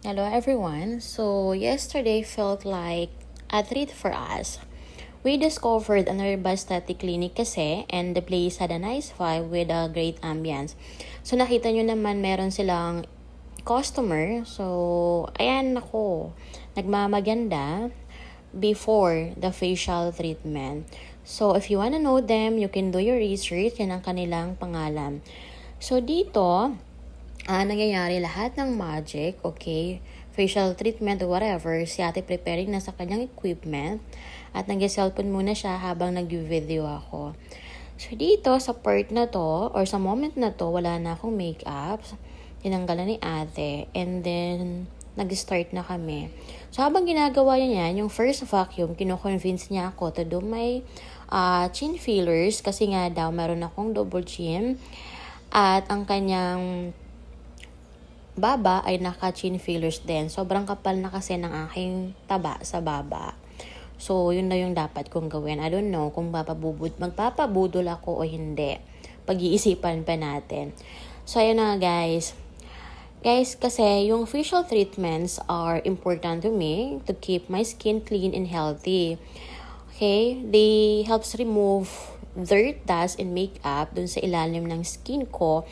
Hello everyone. So yesterday felt like a treat for us. We discovered an herb aesthetic clinic kasi and the place had a nice vibe with a great ambience. So nakita nyo naman meron silang customer. So ayan ako, nagmamaganda before the facial treatment. So if you wanna know them, you can do your research. Yan ang kanilang pangalan. So dito, nangyayari lahat ng magic, okay? Facial treatment or whatever, si ate preparing na sa kanyang equipment at nag-cellphone muna siya habang nag-video ako. So dito, sa part na to, or sa moment na to, wala na akong makeup. Tinanggalan ni ate and then nag-start na kami. So habang ginagawa niya yan, yung first vacuum, kino-convince niya ako to do my chin fillers kasi nga daw meron akong double chin at ang kanyang baba ay naka-chin fillers din. Sobrang kapal na kasi ng aking taba sa baba. So, yun na yung dapat kong gawin. I don't know kung magpapabudol ako o hindi. Pag-iisipan pa natin. So, ayun na guys. Guys, kasi yung facial treatments are important to me to keep my skin clean and healthy. Okay? They helps remove dirt, dust, and makeup dun sa ilalim ng skin ko.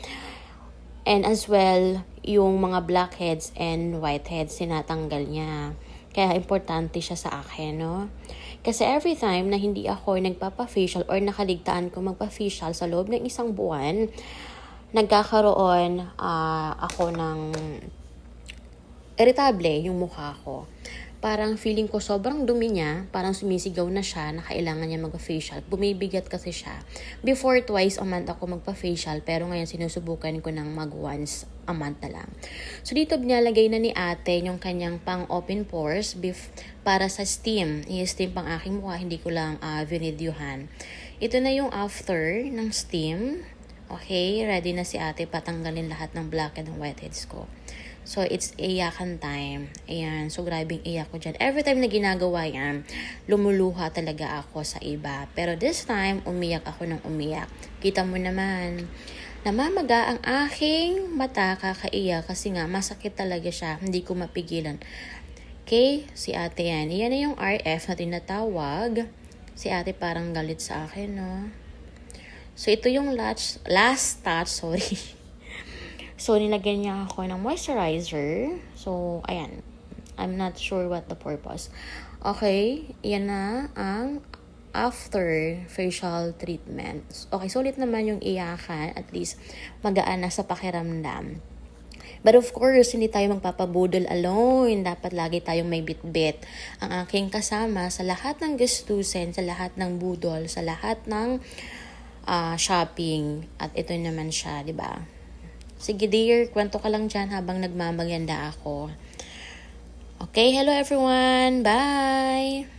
And as well, yung mga blackheads and whiteheads sinatanggal niya. Kaya importante siya sa akin, no? Kasi every time na hindi ako nagpapa-facial or nakaligtaan ko magpa-facial sa loob ng isang buwan, nagkakaroon ako ng irritable yung mukha ko. Parang feeling ko sobrang dumi niya, parang sumisigaw na siya na kailangan niya magpa-facial. Bumibigat kasi siya. Before, twice a month ako magpa-facial, pero ngayon sinusubukan ko ng mag-once a month na lang. So dito binalagay na ni ate yung kanyang pang-open pores para sa steam. I-steam pang aking mukha, hindi ko lang vinideohan. Ito na yung after ng steam. Okay, ready na si ate patanggalin lahat ng black and whiteheads ko. So, it's iyakan time. Ayan. So, grabing iyak ko dyan. Every time na ginagawa yan, lumuluha talaga ako sa iba. Pero this time, umiyak ako ng umiyak. Kita mo naman, namamaga ang aking mata kakaiyak kasi nga masakit talaga siya. Hindi ko mapigilan. Okay? Si ate yan. Yan na yung RF na tinatawag. Si ate parang galit sa akin, no? So, ito yung last touch. Sorry. So, nilagyan niya ako ng moisturizer. So, ayan. I'm not sure what the purpose. Okay. Yan na ang after facial treatment. Okay. So, ulit naman yung iyakan. At least, magaan na sa pakiramdam. But of course, hindi tayo magpapabudol alone. Dapat lagi tayong may bit-bit. Ang aking kasama sa lahat ng gastusin, sa lahat ng budol, sa lahat ng shopping. At ito naman siya, di ba? Sige dear, kwento ka lang dyan habang nagmamaganda ako. Okay, hello everyone. Bye!